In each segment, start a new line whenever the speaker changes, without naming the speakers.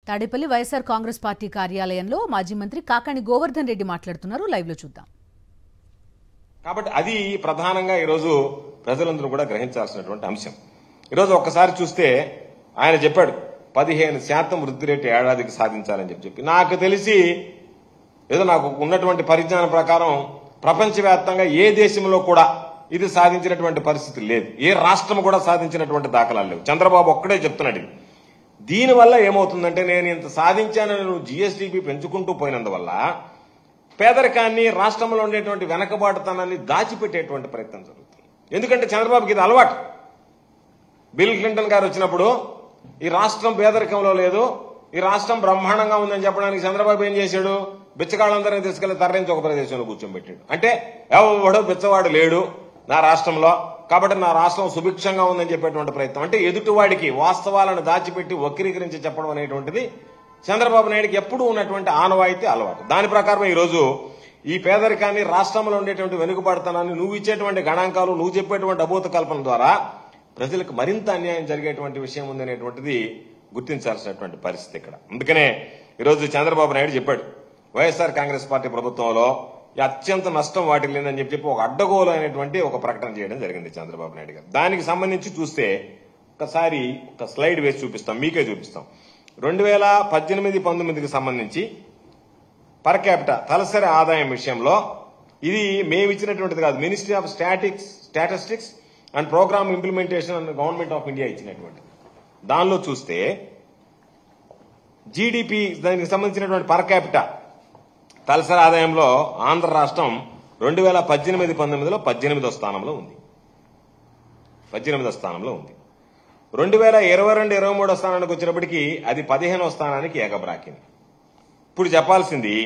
Tadepalli YSR Congress party కార్యాలయంలో మాజీ మంత్రి కాకాణి గోవర్ధన్ రెడ్డి మాట్లాడుతున్నారు. లైవ్ లో చూద్దాం.
కాబట్టి అది ప్రధానంగా ఈరోజు ప్రజలందరూ కూడా గ్రహించాల్సినటువంటి అంశం. ఈరోజు ఒక్కసారి చూస్తే ఆయన చెప్పాడు 15% వృద్ధి రేటు ఏడాదికి సాధించాలని చెప్పి. నాకు తెలిసి ఏదో నాకు ఉన్నటువంటి పరిజ్ఞానం ప్రకారం ప్రపంచవ్యాప్తంగా ఏ దేశంలో కూడా ఇది సాధించినటువంటి పరిస్థితి లేదు. ఏ రాష్ట్రం కూడా సాధించినటువంటి దాఖలాలు లేవు. చంద్రబాబు ఒక్కడే చెప్తున్నాడు. దీనివల్ల ఏమవుతుందంటే నేను ఇంత సాధించానని నువ్వు జీఎస్టీపీ పెంచుకుంటూ పోయినందువల్ల పేదరికాన్ని, రాష్ట్రంలో ఉండేటువంటి వెనకబాటుతనాన్ని దాచిపెట్టేటువంటి ప్రయత్నం జరుగుతుంది. ఎందుకంటే చంద్రబాబుకి ఇది అలవాటు. బిల్ క్లింటన్ గారు వచ్చినప్పుడు ఈ రాష్ట్రం పేదరికంలో లేదు, ఈ రాష్ట్రం బ్రహ్మాండంగా ఉందని చెప్పడానికి చంద్రబాబు ఏం చేశాడు? బిచ్చగాళ్ళందరినీ తీసుకెళ్లి తరలించి ఒక ప్రదేశంలో కూర్చోబెట్టాడు. అంటే ఎవడో బిచ్చవాడు లేడు నా రాష్ట్రంలో, కాబట్టి నా రాష్ట్రం సుభిక్షంగా ఉందని చెప్పేటువంటి ప్రయత్నం. అంటే ఎదుటివాడికి వాస్తవాలను దాచిపెట్టి వక్రీకరించి చెప్పడం అనేటువంటిది చంద్రబాబు నాయుడికి ఎప్పుడూ ఉన్నటువంటి ఆనవాయితీ, అలవాటు. దాని ప్రకారం ఈరోజు ఈ పేదరికాన్ని, రాష్ట్రంలో ఉండేటువంటి వెనుకబడతనాన్ని, నువ్వు ఇచ్చేటువంటి గణాంకాలు, నువ్వు చెప్పేటువంటి అభూత కల్పన ద్వారా ప్రజలకు మరింత అన్యాయం జరిగేటువంటి విషయం ఉందనేటువంటిది గుర్తించాల్సినటువంటి పరిస్థితి ఇక్కడ. అందుకనే ఈరోజు చంద్రబాబు నాయుడు చెప్పాడు, వైఎస్ఆర్ కాంగ్రెస్ పార్టీ ప్రభుత్వంలో అత్యంత నష్టం వాటిల్లిందని చెప్పి ఒక అడ్డగోలు అనేటువంటి ఒక ప్రకటన చేయడం జరిగింది చంద్రబాబు నాయుడు గారు. దానికి సంబంధించి చూస్తే ఒకసారి ఒక స్లైడ్ వేసి చూపిస్తాం, మీకే చూపిస్తాం. 2018-19కి సంబంధించి పర్ క్యాపిటా తలసరి ఆదాయం విషయంలో ఇది మేము ఇచ్చినటువంటిది కాదు, ministry of statistics and programme implementation and government of India ఇచ్చినటువంటి దానిలో చూస్తే జీడిపి దానికి సంబంధించినటువంటి పర్ క్యాపిటా తలసరి ఆదాయంలో ఆంధ్ర రాష్ట్రం 2018-19లో 18వ స్థానంలో ఉంది. 18వ స్థానంలో ఉంది. 2022-23 స్థానానికి వచ్చినప్పటికీ అది 15వ స్థానానికి ఎగబ్రాకింది. ఇప్పుడు చెప్పాల్సింది,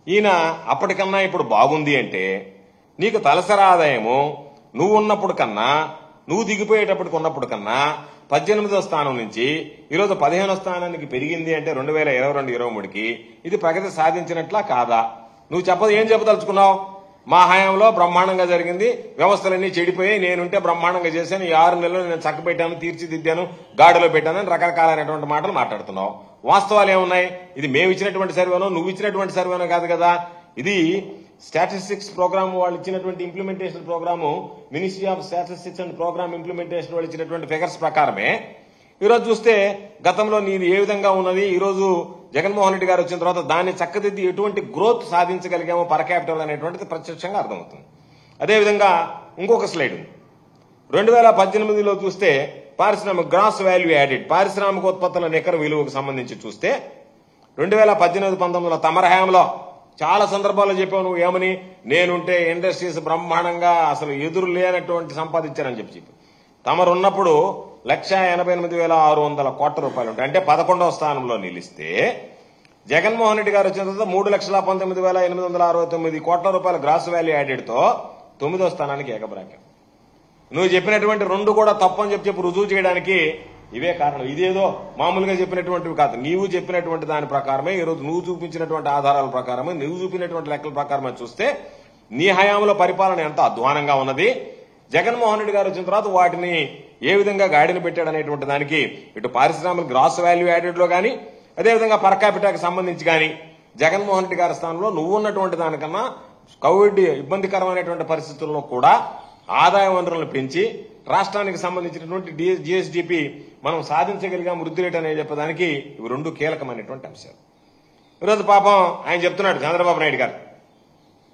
ఈయన అప్పటికన్నా ఇప్పుడు బాగుంది అంటే నీకు తలసరి ఆదాయము నువ్వు ఉన్నప్పుడు కన్నా, నువ్వు దిగిపోయేటప్పటికి ఉన్నప్పుడు కన్నా 18వ స్థానం నుంచి ఈరోజు 15వ స్థానానికి పెరిగింది అంటే 2022-23కి ఇది ప్రగతి సాధించినట్లా కాదా? నువ్వు ఏం చెప్పదలుచుకున్నావు? మా హయాంలో బ్రహ్మాండంగా జరిగింది, వ్యవస్థలన్నీ చెడిపోయి, నేనుంటే బ్రహ్మాండంగా చేశాను, ఈ 6 నెలలు నేను చక్కబెట్టాను, తీర్చిదిద్దాను, గాడిలో పెట్టానని రకరకాలైనటువంటి మాటలు మాట్లాడుతున్నావు. వాస్తవాలు ఏమున్నాయి? ఇది మేము ఇచ్చినటువంటి సర్వేనో, నువ్వు ఇచ్చినటువంటి సర్వేనో కాదు కదా. ఇది స్టాటిస్టిక్స్ ప్రోగ్రామ్ వాళ్ళు ఇచ్చినటువంటి implementation programme, ministry of statistics and programme implementation వాళ్ళు ఇచ్చినటువంటి ఫిగర్స్ ప్రకారమే ఈరోజు చూస్తే గతంలో నీది ఏ విధంగా ఉన్నది, ఈరోజు జగన్మోహన్ రెడ్డి గారు వచ్చిన తర్వాత దాన్ని చక్కదిద్ది ఎటువంటి గ్రోత్ సాధించగలిగామో పర్ క్యాపిటల్ అనేటువంటిది ప్రత్యక్షంగా అర్థమవుతుంది. అదేవిధంగా ఇంకొక స్లైడ్ ఉంది. 2018లో చూస్తే గ్రాస్ వాల్యూ యాడెడ్, పారిశ్రామికోత్పత్తుల నికర విలువకు సంబంధించి చూస్తే 2018-19లో తమర హయాంలో చాలా సందర్భాల్లో చెప్పావు నువ్వు ఏమని, నేనుంటే ఇండస్ట్రీస్ బ్రహ్మాండంగా అసలు ఎదురు లేనటువంటి సంపాదించారని చెప్పి తమరున్నప్పుడు 1,88,600 కోట్ల రూపాయలు ఉంటాయి. అంటే 11వ స్థానంలో నిలిస్తే జగన్మోహన్ రెడ్డి గారు వచ్చిన తర్వాత 3,19,869 కోట్ల రూపాయల గ్రాస్ వాల్యూ యాడెడ్తో 9వ స్థానానికి ఏకబ్రాకాం. నువ్వు చెప్పినటువంటి 2 కూడా తప్పని చెప్పి రుజువు చేయడానికి ఇవే కారణం. ఇదేదో మామూలుగా చెప్పినటువంటివి కాదు, నీవు చెప్పినటువంటి దాని ప్రకారమే ఈరోజు నువ్వు చూపించినటువంటి ఆధారాల ప్రకారమే, నువ్వు చూపినటువంటి లెక్కల ప్రకారమే చూస్తే నీ హయాంలో పరిపాలన ఎంత అధ్వానంగా ఉన్నది, జగన్మోహన్ రెడ్డి గారు వచ్చిన తర్వాత వాటిని ఏ విధంగా గాడిన పెట్టాడు అనేటువంటి దానికి ఇటు పారిశ్రామిక గ్రాస్ వాల్యూ యాడెడ్ లో గానీ, అదేవిధంగా పర్ క్యాపిటాకి సంబంధించి గానీ జగన్మోహన్ రెడ్డి గారి స్థానంలో నువ్వు ఉన్నటువంటి దానికన్నా కోవిడ్ ఇబ్బందికరమైనటువంటి పరిస్థితుల్లో కూడా ఆదాయ వనరులను పెంచి రాష్ట్రానికి సంబంధించినటువంటి జిఎస్డిపి మనం సాధించగలిగాం వృద్ధి రేటు అనేది చెప్పడానికి ఇవి 2 కీలకమైనటువంటి అంశాలు. ఈరోజు పాపం ఆయన చెప్తున్నాడు, చంద్రబాబు నాయుడు గారు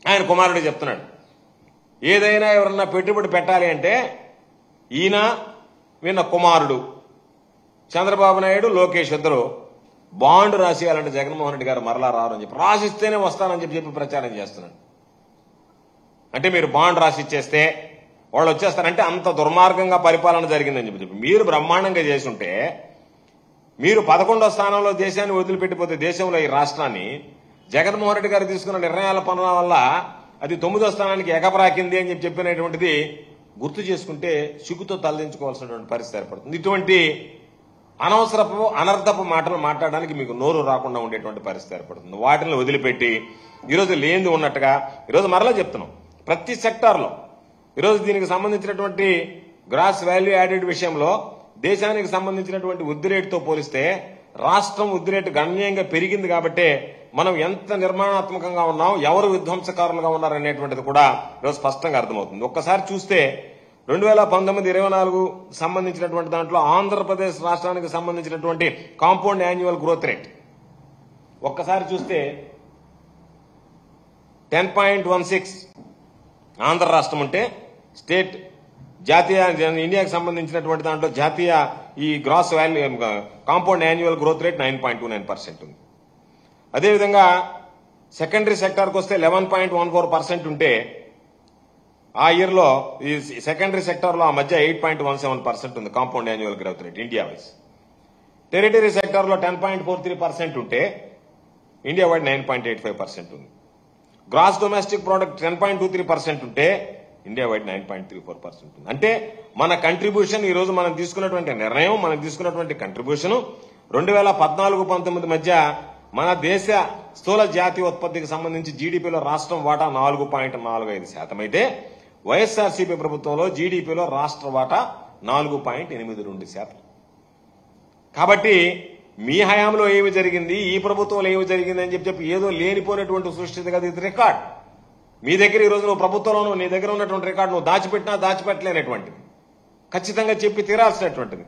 ఆయన కుమారుడు చెప్తున్నాడు, ఏదైనా ఎవరన్నా పెట్టుబడి పెట్టాలి అంటే ఈయన వీళ్ళ కుమారుడు చంద్రబాబు నాయుడు, లోకేష్ ఇద్దరు బాండ్ రాసేయాలంటే జగన్మోహన్ రెడ్డి గారు మరలా రారని చెప్పి, రాసిస్తేనే వస్తానని చెప్పి ప్రచారం చేస్తున్నాడు. అంటే మీరు బాండ్ రాసిచ్చేస్తే వాళ్ళు వచ్చేస్తారంటే అంత దుర్మార్గంగా పరిపాలన జరిగిందని చెప్పి మీరు బ్రహ్మాండంగా చేసుంటే, మీరు 11వ స్థానంలో దేశాన్ని వదిలిపెట్టిపోతే దేశంలో ఈ రాష్ట్రాన్ని జగన్మోహన్ రెడ్డి గారు తీసుకున్న నిర్ణయాల పనుల వల్ల అది 9వ స్థానానికి ఎగబ్రాకింది అని చెప్పినటువంటిది గుర్తు చేసుకుంటే సిగ్గుతో తలదించుకోవాల్సినటువంటి పరిస్థితి ఏర్పడుతుంది. ఇటువంటి అనవసరపు అనర్థపు మాటలు మాట్లాడడానికి మీకు నోరు రాకుండా ఉండేటువంటి పరిస్థితి ఏర్పడుతుంది. వాటిని వదిలిపెట్టి ఈరోజు లేనిది ఉన్నట్టుగా ఈరోజు మరలా చెప్తున్నాం, ప్రతి సెక్టార్లో ఈరోజు దీనికి సంబంధించినటువంటి గ్రాస్ వాల్యూ యాడెడ్ విషయంలో దేశానికి సంబంధించినటువంటి వృద్ధి రేటుతో పోలిస్తే రాష్ట్రం వృద్ధి రేటు గణనీయంగా పెరిగింది కాబట్టే మనం ఎంత నిర్మాణాత్మకంగా ఉన్నాం, ఎవరు విధ్వంసకారులుగా ఉన్నారనేటువంటిది కూడా ఈరోజు స్పష్టంగా అర్థమవుతుంది. ఒక్కసారి చూస్తే 2019-24 సంబంధించినటువంటి దాంట్లో ఆంధ్రప్రదేశ్ రాష్ట్రానికి సంబంధించినటువంటి కాంపౌండ్ యాన్యువల్ గ్రోత్ రేట్ ఒక్కసారి చూస్తే 10.16 ఆంధ్ర రాష్ట్రం ఉంటే స్టేట్ జాతీయ ఇండియాకి సంబంధించినటువంటి దాంట్లో జాతీయ ఈ gross value compound annual growth rate 9.29% ఉంది. అదేవిధంగా సెకండరీ సెక్టార్కి వస్తే 11.14% ఉంటే ఆ ఇయర్లో ఈ సెకండరీ సెక్టార్లో ఆ మధ్య 8.17% ఉంది compound annual growth rate India wise. Territory సెక్టార్లో 10.43% ఉంటే ఇండియా వైడ్ 9.85% ఉంది. గ్రాస్ డొమెస్టిక్ ప్రోడక్ట్ 10.23% ఉంటే ఇండియా వైడ్ 9.34% ఉంది. అంటే మన కంట్రిబ్యూషన్ ఈ రోజు మనం తీసుకున్నటువంటి నిర్ణయం, మనం తీసుకున్నటువంటి కంట్రిబ్యూషన్ 2014-19 మధ్య మన దేశ స్థూల జాతీయ ఉత్పత్తికి సంబంధించి జీడీపీలో రాష్ట్రం వాటా 4.45% అయితే వైఎస్ఆర్సీపీ ప్రభుత్వంలో జీడీపీలో రాష్ట్ర వాటా 4.82%. కాబట్టి మీ హయాంలో ఏమి జరిగింది, ఈ ప్రభుత్వంలో ఏమి జరిగింది అని చెప్పి ఏదో లేనిపోయినటువంటి సృష్టిది కదా ఇది రికార్డ్. మీ దగ్గర ఈ రోజు నువ్వు ప్రభుత్వంలో నీ దగ్గర ఉన్నటువంటి రికార్డు నువ్వు దాచిపెట్టినా దాచిపెట్టలేనటువంటిది, ఖచ్చితంగా చెప్పి తీరాల్సినటువంటిది.